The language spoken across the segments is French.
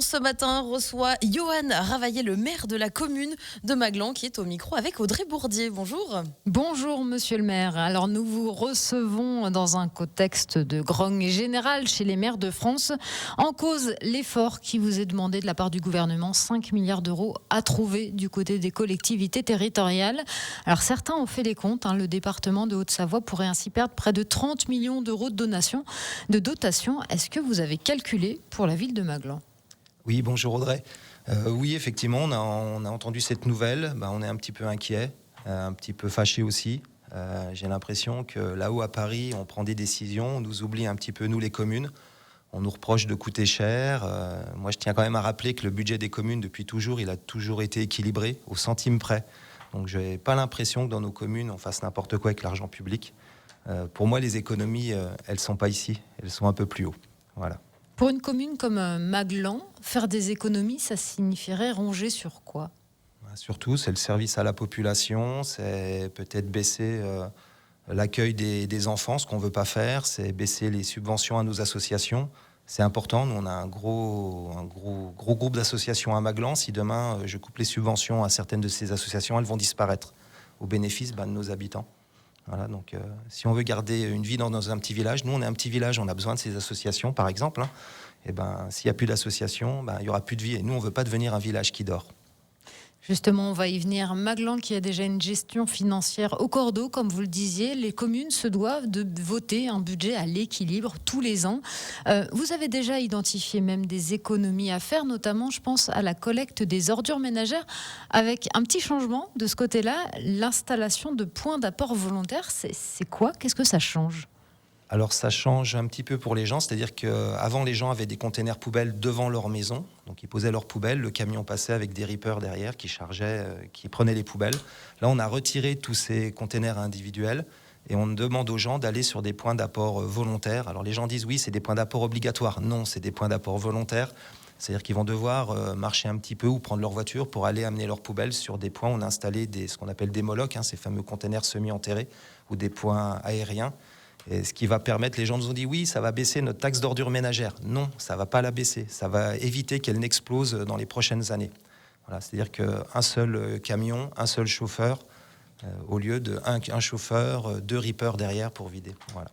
ce matin reçoit Johan Ravaillet, le maire de la commune de Maglan, qui est au micro avec Audrey Bourdier. Bonjour. Bonjour Monsieur le maire. Alors nous vous recevons dans un contexte de grogne générale chez les maires de France. En cause, l'effort qui vous est demandé de la part du gouvernement, 5 milliards d'euros à trouver du côté des collectivités territoriales. Alors certains ont fait les comptes. Le département de Haute-Savoie pourrait ainsi perdre près de 30 millions d'euros de dotation. Est-ce que vous avez calculé pour la ville de Maglan ? Oui, bonjour Audrey. Oui, effectivement, on a entendu cette nouvelle. On est un petit peu inquiet, un petit peu fâché aussi. J'ai l'impression que là-haut à Paris, on prend des décisions, on nous oublie un petit peu, nous les communes. On nous reproche de coûter cher. Moi, je tiens quand même à rappeler que le budget des communes, depuis toujours, il a toujours été équilibré au centime près. Donc, je n'ai pas l'impression que dans nos communes, on fasse n'importe quoi avec l'argent public. Pour moi, les économies, elles ne sont pas ici, elles sont un peu plus haut. Voilà. Pour une commune comme Maglan, faire des économies, ça signifierait ronger sur quoi ? Surtout, c'est le service à la population, c'est peut-être baisser l'accueil des enfants, ce qu'on ne veut pas faire, c'est baisser les subventions à nos associations. C'est important, nous on a un gros groupe d'associations à Maglan. Si demain je coupe les subventions à certaines de ces associations, elles vont disparaître au bénéfice de nos habitants. Voilà, donc si on veut garder une vie dans un petit village, nous on est un petit village, on a besoin de ces associations par exemple. Et s'il n'y a plus d'associations, il n'y aura plus de vie. Et nous on ne veut pas devenir un village qui dort. Justement, on va y venir. Maglan qui a déjà une gestion financière au cordeau, comme vous le disiez, les communes se doivent de voter un budget à l'équilibre tous les ans. Vous avez déjà identifié même des économies à faire, notamment je pense à la collecte des ordures ménagères, avec un petit changement de ce côté-là, l'installation de points d'apport volontaires. C'est quoi ? Qu'est-ce que ça change ? Alors ça change un petit peu pour les gens, c'est-à-dire qu'avant les gens avaient des containers poubelles devant leur maison, donc ils posaient leurs poubelles, le camion passait avec des rippers derrière qui chargeaient, qui prenaient les poubelles. Là on a retiré tous ces containers individuels et on demande aux gens d'aller sur des points d'apport volontaires. Alors les gens disent oui c'est des points d'apport obligatoires, non c'est des points d'apport volontaires, c'est-à-dire qu'ils vont devoir marcher un petit peu ou prendre leur voiture pour aller amener leurs poubelles sur des points où on a installé ce qu'on appelle des molocs, ces fameux containers semi-enterrés ou des points aériens. Et ce qui va permettre, les gens nous ont dit oui, ça va baisser notre taxe d'ordures ménagères. Non, ça ne va pas la baisser. Ça va éviter qu'elle n'explose dans les prochaines années. Voilà, c'est-à-dire qu'un seul camion, un seul chauffeur, au lieu d'un chauffeur, 2 rippers derrière pour vider. Voilà.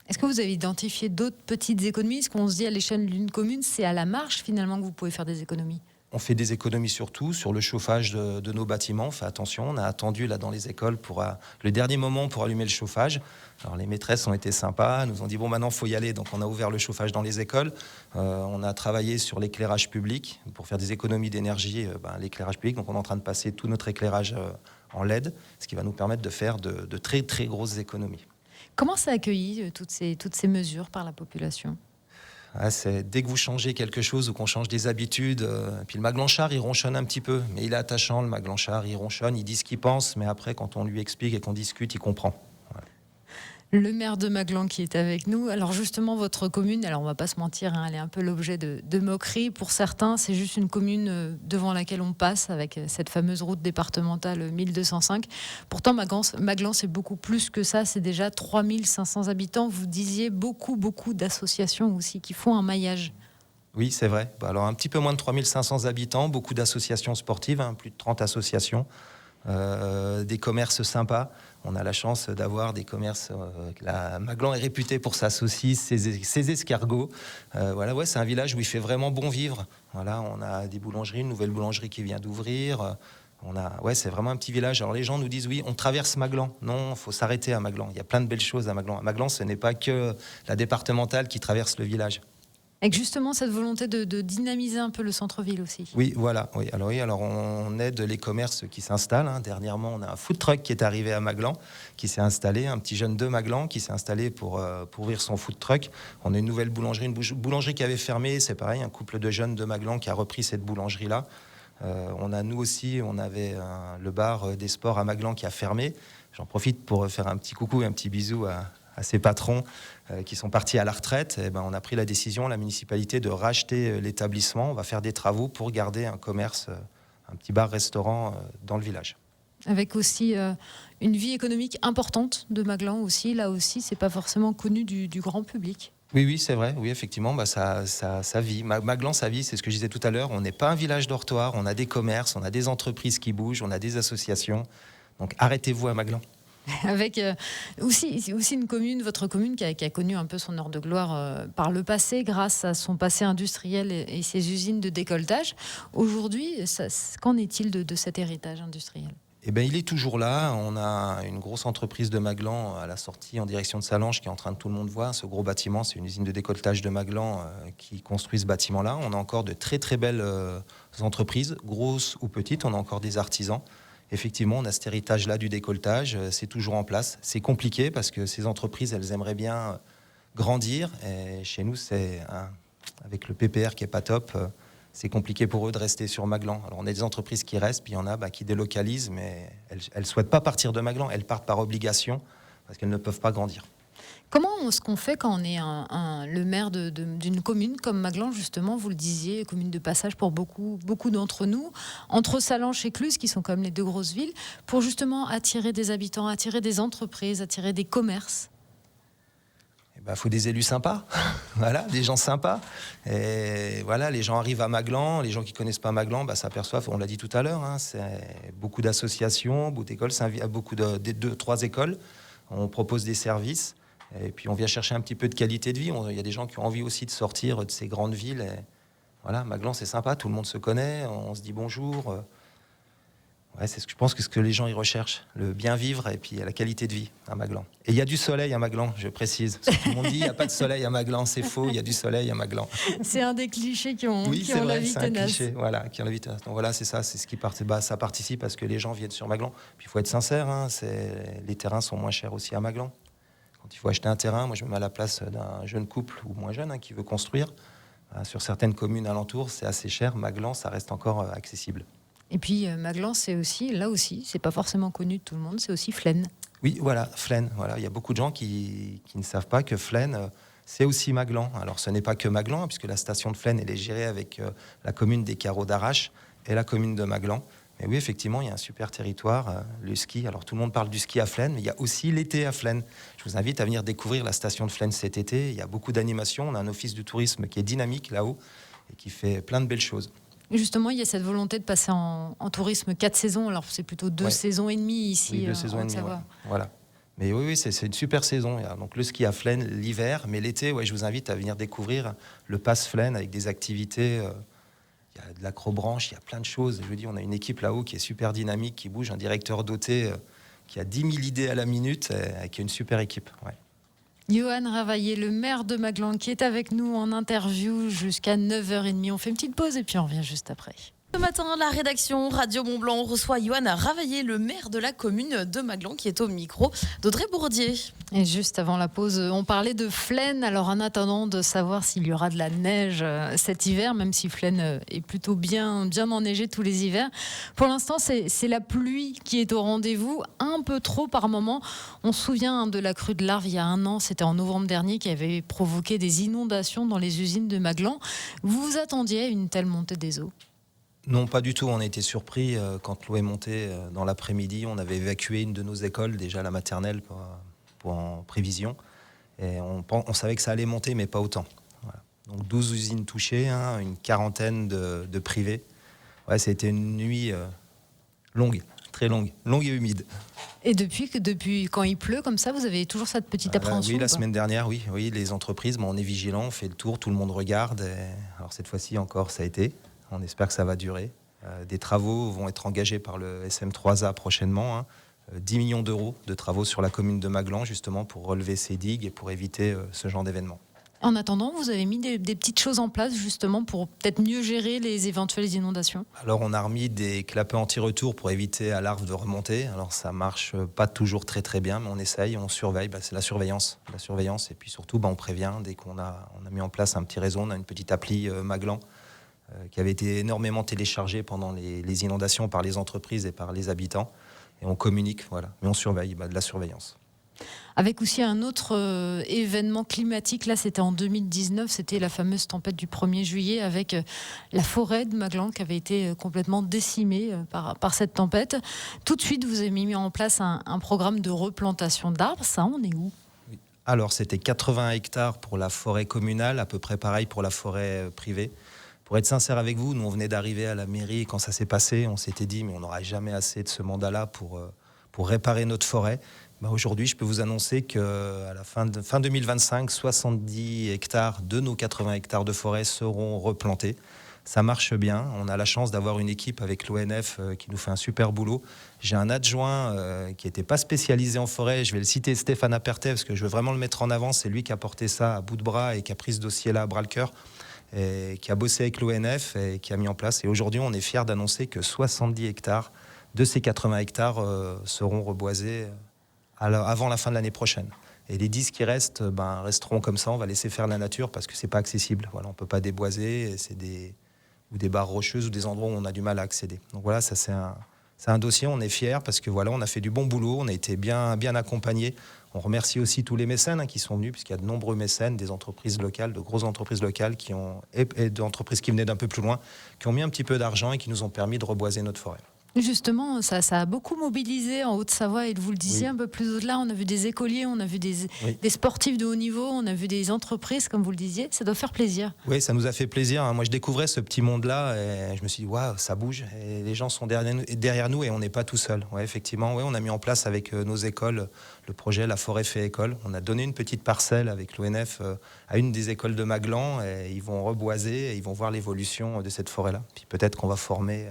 Est-ce que vous avez identifié d'autres petites économies ? Ce qu'on se dit à l'échelle d'une commune, c'est à la marge finalement que vous pouvez faire des économies. On fait des économies surtout sur le chauffage de nos bâtiments. On fait attention, on a attendu là dans les écoles pour le dernier moment pour allumer le chauffage. Alors les maîtresses ont été sympas, nous ont dit bon maintenant faut y aller, donc on a ouvert le chauffage dans les écoles. On a travaillé sur l'éclairage public pour faire des économies d'énergie, l'éclairage public. Donc on est en train de passer tout notre éclairage en LED, ce qui va nous permettre de faire de très très grosses économies. Comment ça accueilli toutes ces mesures par la population ? C'est dès que vous changez quelque chose ou qu'on change des habitudes, puis le Maglanchard il ronchonne un petit peu, mais il est attachant le Maglanchard, il ronchonne, il dit ce qu'il pense, mais après quand on lui explique et qu'on discute, il comprend. Voilà. Le maire de Maglan qui est avec nous. Alors justement, votre commune, alors on va pas se mentir, elle est un peu l'objet de moqueries. Pour certains, c'est juste une commune devant laquelle on passe avec cette fameuse route départementale 1205. Pourtant, Maglan, c'est beaucoup plus que ça. C'est déjà 3500 habitants. Vous disiez beaucoup d'associations aussi qui font un maillage. Oui, c'est vrai. Alors un petit peu moins de 3500 habitants, beaucoup d'associations sportives, plus de 30 associations. Des commerces sympas. On a la chance d'avoir des commerces. Maglan est réputé pour sa saucisse, ses escargots. C'est un village où il fait vraiment bon vivre. Voilà, on a des boulangeries, une nouvelle boulangerie qui vient d'ouvrir. C'est vraiment un petit village. Alors les gens nous disent oui, on traverse Maglan. Non, il faut s'arrêter à Maglan. Il y a plein de belles choses à Maglan. À Maglan, ce n'est pas que la départementale qui traverse le village. Avec justement cette volonté de dynamiser un peu le centre-ville aussi. Oui, voilà. Oui, alors on aide les commerces qui s'installent. Dernièrement, on a un food truck qui est arrivé à Maglan, qui s'est installé, un petit jeune de Maglan qui s'est installé pour ouvrir son food truck. On a une nouvelle boulangerie, une boulangerie qui avait fermé. C'est pareil, un couple de jeunes de Maglan qui a repris cette boulangerie-là. Nous aussi, on avait le bar des sports à Maglan qui a fermé. J'en profite pour faire un petit coucou et un petit bisou à ces patrons qui sont partis à la retraite. On a pris la décision, la municipalité, de racheter l'établissement. On va faire des travaux pour garder un commerce, un petit bar-restaurant dans le village. Avec aussi une vie économique importante de Maglan aussi. Là aussi, c'est pas forcément connu du grand public. Oui, c'est vrai. Oui, effectivement, ça vit. Maglan, ça vit, c'est ce que je disais tout à l'heure. On n'est pas un village dortoir, on a des commerces, on a des entreprises qui bougent, on a des associations. Donc arrêtez-vous à Maglan. Avec aussi une commune, votre commune, qui a connu un peu son heure de gloire par le passé, grâce à son passé industriel et ses usines de décolletage. Aujourd'hui, qu'en est-il de cet héritage industriel ? Eh ben, il est toujours là. On a une grosse entreprise de Maglan à la sortie en direction de Salange qui est en train de tout le monde voir. Ce gros bâtiment, c'est une usine de décolletage de Maglan qui construit ce bâtiment-là. On a encore de très très belles entreprises, grosses ou petites. On a encore des artisans. Effectivement, on a cet héritage-là du décolletage. C'est toujours en place. C'est compliqué parce que ces entreprises, elles aimeraient bien grandir. Et chez nous, avec le PPR qui est pas top. C'est compliqué pour eux de rester sur Maglan. Alors on a des entreprises qui restent, puis il y en a qui délocalisent, mais elles ne souhaitent pas partir de Maglan. Elles partent par obligation parce qu'elles ne peuvent pas grandir. Comment est-ce qu'on fait quand on est le maire d'une commune comme Maglan, justement, vous le disiez, commune de passage pour beaucoup d'entre nous, entre Salange et Cluses, qui sont quand même les deux grosses villes, pour justement attirer des habitants, attirer des entreprises, attirer des commerces? Il faut des élus sympas, voilà, des gens sympas. Et voilà, les gens arrivent à Maglan, les gens qui connaissent pas Maglan s'aperçoivent, on l'a dit tout à l'heure, c'est beaucoup d'associations, beaucoup d'écoles, beaucoup de 3 écoles. On propose des services et puis on vient chercher un petit peu de qualité de vie. Il y a des gens qui ont envie aussi de sortir de ces grandes villes. Et voilà, Maglan, c'est sympa, tout le monde se connaît, on se dit bonjour. Ouais, je pense que ce que les gens y recherchent, le bien vivre et puis la qualité de vie à Maglan. Et il y a du soleil à Maglan, je précise. Parce que tout le monde dit il n'y a pas de soleil à Maglan, c'est faux, il y a du soleil à Maglan. C'est un des clichés qui ont la vie tenace. Cliché, voilà, qui ont la vie tenace. Donc voilà, c'est ça, c'est ce qui ça participe à ce que les gens viennent sur Maglan. Puis il faut être sincère, les terrains sont moins chers aussi à Maglan. Quand il faut acheter un terrain, moi je me mets à la place d'un jeune couple ou moins jeune qui veut construire. Sur certaines communes alentours, c'est assez cher. Maglan, ça reste encore accessible. Et puis Maglan, c'est aussi, c'est pas forcément connu de tout le monde, c'est aussi Flaine. Oui, voilà, Flaine. Voilà. Il y a beaucoup de gens qui ne savent pas que Flaine, c'est aussi Maglan. Alors ce n'est pas que Maglan, puisque la station de Flaine, elle est gérée avec la commune des Carreaux d'Arrache et la commune de Maglan. Mais oui, effectivement, il y a un super territoire, le ski. Alors tout le monde parle du ski à Flaine, mais il y a aussi l'été à Flaine. Je vous invite à venir découvrir la station de Flaine cet été. Il y a beaucoup d'animations. On a un office du tourisme qui est dynamique là-haut et qui fait plein de belles choses. Justement, il y a cette volonté de passer en tourisme 4 saisons. Alors, c'est plutôt 2 saisons et demie ici. Oui, 2 saisons et demie, ouais. Voilà. Mais oui, c'est une super saison. Il y a donc le ski à Flaine l'hiver, mais l'été, je vous invite à venir découvrir le Pass Flaine avec des activités. Il y a de l'acrobranche, il y a plein de choses. Je vous dis, on a une équipe là-haut qui est super dynamique, qui bouge, un directeur doté qui a 10 000 idées à la minute, et qui est une super équipe. Ouais. Johan Ravaillé, le maire de Maglan, qui est avec nous en interview jusqu'à 9h30. On fait une petite pause et puis on revient juste après. Ce matin, la rédaction Radio Mont-Blanc reçoit Johan Ravaillé, le maire de la commune de Maglan, qui est au micro d'Audrey Bourdier. Et juste avant la pause, on parlait de Flaine. Alors en attendant de savoir s'il y aura de la neige cet hiver, même si Flaine est plutôt bien enneigée tous les hivers, pour l'instant c'est la pluie qui est au rendez-vous, un peu trop par moment. On se souvient de la crue de l'Arve il y a 1 an, c'était en novembre dernier, qui avait provoqué des inondations dans les usines de Maglan. Vous vous attendiez à une telle montée des eaux ? Non, pas du tout. On a été surpris quand l'eau est montée dans l'après-midi. On avait évacué une de nos écoles, déjà la maternelle, pour en prévision. Et on savait que ça allait monter, mais pas autant. Voilà. Donc 12 usines touchées, une quarantaine de privés. Ouais, ça a été une nuit longue, très longue et humide. Et depuis quand il pleut comme ça, vous avez toujours cette petite appréhension? Oui, la semaine dernière, oui, les entreprises, on est vigilants, on fait le tour, tout le monde regarde. Alors cette fois-ci encore, ça a été. On espère que ça va durer. Des travaux vont être engagés par le SM3A prochainement. 10 millions d'euros de travaux sur la commune de Maglan, justement, pour relever ces digues et pour éviter ce genre d'événements. En attendant, vous avez mis des petites choses en place, justement, pour peut-être mieux gérer les éventuelles inondations? Alors, on a remis des clapets anti-retour pour éviter à l'Arve de remonter. Alors, ça marche pas toujours très, très bien, mais on essaye, on surveille. C'est la surveillance. Et puis surtout, on prévient. Dès qu'on a mis en place un petit réseau, on a une petite appli Maglan, qui avait été énormément téléchargé pendant les inondations par les entreprises et par les habitants. Et on communique, voilà. Mais on surveille, de la surveillance. Avec aussi un autre événement climatique, là c'était en 2019, c'était la fameuse tempête du 1er juillet avec la forêt de Maglan qui avait été complètement décimée par cette tempête. Tout de suite, vous avez mis en place un programme de replantation d'arbres. Ça, on est où ? Alors, c'était 80 hectares pour la forêt communale, à peu près pareil pour la forêt privée. Pour être sincère avec vous, nous, on venait d'arriver à la mairie et quand ça s'est passé, on s'était dit, mais on n'aura jamais assez de ce mandat-là pour réparer notre forêt. Aujourd'hui, je peux vous annoncer qu'à la fin 2025, 70 hectares de nos 80 hectares de forêt seront replantés. Ça marche bien. On a la chance d'avoir une équipe avec l'ONF qui nous fait un super boulot. J'ai un adjoint qui n'était pas spécialisé en forêt. Je vais le citer, Stéphane Apertet, parce que je veux vraiment le mettre en avant. C'est lui qui a porté ça à bout de bras et qui a pris ce dossier-là à bras-le-cœur, et qui a bossé avec l'ONF et qui a mis en place. Et aujourd'hui, on est fiers d'annoncer que 70 hectares de ces 80 hectares seront reboisés avant la fin de l'année prochaine. Et les 10 qui restent resteront comme ça. On va laisser faire la nature parce que c'est pas accessible. Voilà, on peut pas déboiser. C'est des barres rocheuses ou des endroits où on a du mal à accéder. Donc voilà, ça c'est un dossier. On est fiers parce que voilà, on a fait du bon boulot. On a été bien accompagnés. On remercie aussi tous les mécènes qui sont venus, puisqu'il y a de nombreux mécènes, des entreprises locales, de grosses entreprises locales et d'entreprises qui venaient d'un peu plus loin, qui ont mis un petit peu d'argent et qui nous ont permis de reboiser notre forêt. Justement, ça a beaucoup mobilisé en Haute-Savoie, et vous le disiez, un peu plus au-delà, on a vu des écoliers, on a vu des sportifs de haut niveau, on a vu des entreprises, comme vous le disiez, ça doit faire plaisir. Oui, ça nous a fait plaisir. Moi, je découvrais ce petit monde-là et je me suis dit, waouh, ça bouge. Et les gens sont derrière nous et on n'est pas tout seul. Ouais, effectivement, on a mis en place avec nos écoles le projet La Forêt fait école. On a donné une petite parcelle avec l'ONF à une des écoles de Maglan et ils vont reboiser et ils vont voir l'évolution de cette forêt-là. Puis peut-être qu'on va former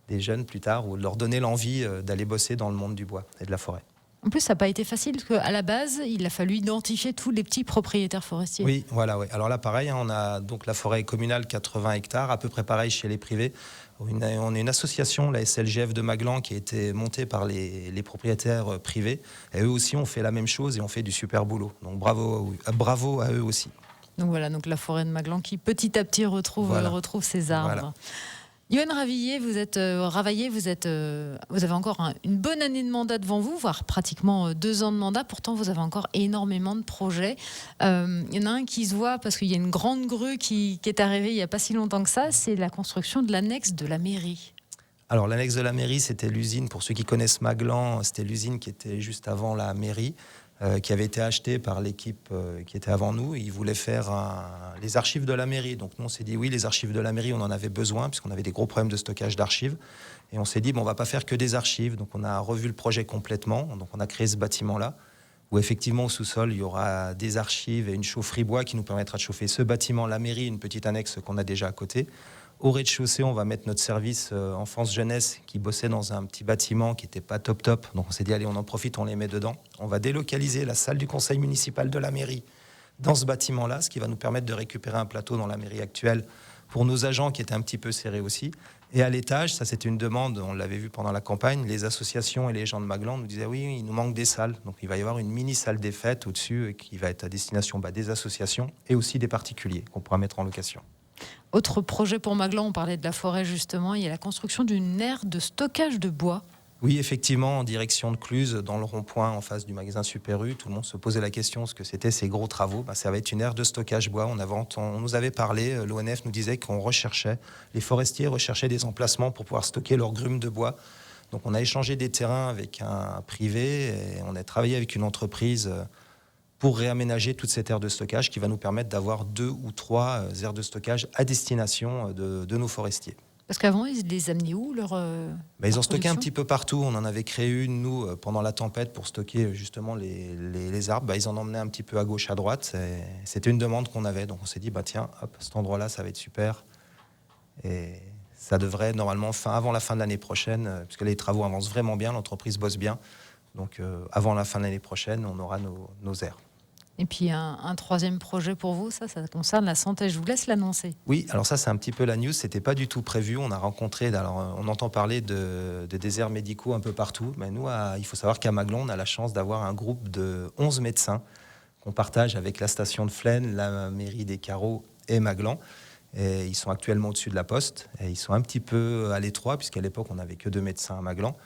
des jeunes plus tard ou leur donner l'envie d'aller bosser dans le monde du bois et de la forêt. En plus, ça n'a pas été facile parce qu'à la base, il a fallu identifier tous les petits propriétaires forestiers. Oui, voilà. Oui. Alors là, pareil, on a donc la forêt communale, 80 hectares, à peu près pareil chez les privés. On est une association, la SLGF de Maglan, qui a été montée par les propriétaires privés. Et eux aussi ont fait la même chose et ont fait du super boulot. Donc bravo à eux aussi. Donc voilà, donc la forêt de Maglan qui petit à petit retrouve ses arbres. Voilà. Yoann Ravaillé, vous avez encore une bonne année de mandat devant vous, voire pratiquement 2 ans de mandat. Pourtant, vous avez encore énormément de projets. Il y en a un qui se voit parce qu'il y a une grande grue qui est arrivée il n'y a pas si longtemps que ça. C'est la construction de l'annexe de la mairie. Alors, l'annexe de la mairie, c'était l'usine, pour ceux qui connaissent Maglan, c'était l'usine qui était juste avant la mairie. Qui avait été acheté par l'équipe qui était avant nous. Ils voulaient faire les archives de la mairie. Donc nous, on s'est dit, oui, les archives de la mairie, on en avait besoin, puisqu'on avait des gros problèmes de stockage d'archives. Et on s'est dit, on va pas faire que des archives. Donc on a revu le projet complètement. Donc on a créé ce bâtiment-là, où effectivement, au sous-sol, il y aura des archives et une chaufferie bois qui nous permettra de chauffer ce bâtiment, la mairie, une petite annexe qu'on a déjà à côté. Au rez-de-chaussée, on va mettre notre service enfance-jeunesse qui bossait dans un petit bâtiment qui n'était pas top. Donc on s'est dit, allez, on en profite, on les met dedans. On va délocaliser la salle du conseil municipal de la mairie dans ce bâtiment-là, ce qui va nous permettre de récupérer un plateau dans la mairie actuelle pour nos agents qui étaient un petit peu serrés aussi. Et à l'étage, ça c'était une demande, on l'avait vu pendant la campagne, les associations et les gens de Maglan nous disaient, oui, il nous manque des salles. Donc il va y avoir une mini-salle des fêtes au-dessus qui va être à destination des associations et aussi des particuliers qu'on pourra mettre en location. Autre projet pour Maglan, on parlait de la forêt justement, il y a la construction d'une aire de stockage de bois. Oui, effectivement, en direction de Cluse, dans le rond-point en face du magasin Super U, tout le monde se posait la question ce que c'était ces gros travaux. Ça va être une aire de stockage bois. On nous avait parlé, l'ONF nous disait les forestiers recherchaient des emplacements pour pouvoir stocker leurs grumes de bois. Donc on a échangé des terrains avec un privé et on a travaillé avec une entreprise pour réaménager toute cette aire de stockage qui va nous permettre d'avoir 2 ou 3 aires de stockage à destination de nos forestiers. Parce qu'avant, ils les amenaient où ils ont stocké un petit peu partout. On en avait créé une, nous, pendant la tempête pour stocker justement les arbres. Ils en emmenaient un petit peu à gauche, à droite. C'était une demande qu'on avait. Donc on s'est dit, tiens, hop, cet endroit-là, ça va être super. Et ça devrait normalement, avant la fin de l'année prochaine, puisque les travaux avancent vraiment bien, l'entreprise bosse bien. Donc avant la fin de l'année prochaine, on aura nos aires. Et puis un troisième projet pour vous, ça concerne la santé. Je vous laisse l'annoncer. Oui, alors ça c'est un petit peu la news, c'était pas du tout prévu. On a rencontré, on entend parler de déserts médicaux un peu partout. Mais nous, il faut savoir qu'à Maglan, on a la chance d'avoir un groupe de 11 médecins qu'on partage avec la station de Flaine, la mairie des Carreaux et Maglan. Et ils sont actuellement au-dessus de la poste. Et ils sont un petit peu à l'étroit, puisqu'à l'époque, on n'avait que 2 médecins à Maglan.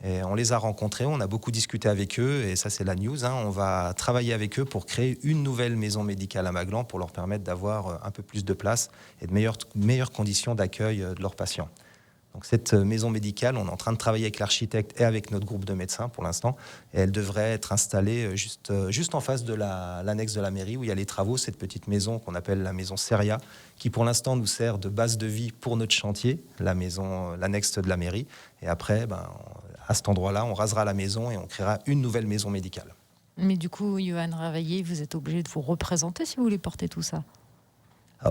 Et on les a rencontrés, on a beaucoup discuté avec eux, et ça c'est la news. On va travailler avec eux pour créer une nouvelle maison médicale à Maglan pour leur permettre d'avoir un peu plus de place et de meilleures conditions d'accueil de leurs patients. Donc cette maison médicale, on est en train de travailler avec l'architecte et avec notre groupe de médecins pour l'instant. Et elle devrait être installée juste en face de l'annexe de la mairie où il y a les travaux. Cette petite maison qu'on appelle la maison Seria, qui pour l'instant nous sert de base de vie pour notre chantier, l'annexe de la mairie. Et après, à cet endroit-là, on rasera la maison et on créera une nouvelle maison médicale. Mais du coup, Yoann Ravaillé, vous êtes obligé de vous représenter si vous voulez porter tout ça.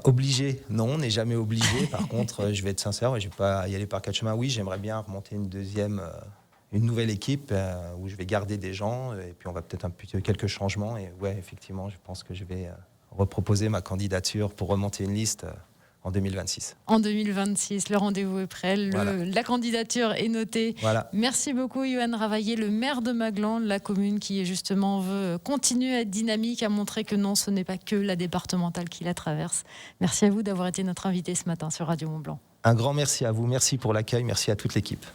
Obligé, non, on n'est jamais obligé. Par contre, je vais être sincère, je ne vais pas y aller par quatre chemins. Oui, j'aimerais bien remonter une nouvelle équipe où je vais garder des gens et puis on va peut-être quelques changements. Et ouais, effectivement, je pense que je vais reproposer ma candidature pour remonter une liste en 2026. En 2026, le rendez-vous est prêt, Voilà. La candidature est notée. Voilà. Merci beaucoup Yoann Ravaillé, le maire de Maglan, la commune qui justement veut continuer à être dynamique, à montrer que non, ce n'est pas que la départementale qui la traverse. Merci à vous d'avoir été notre invité ce matin sur Radio Mont-Blanc. Un grand merci à vous, merci pour l'accueil, merci à toute l'équipe.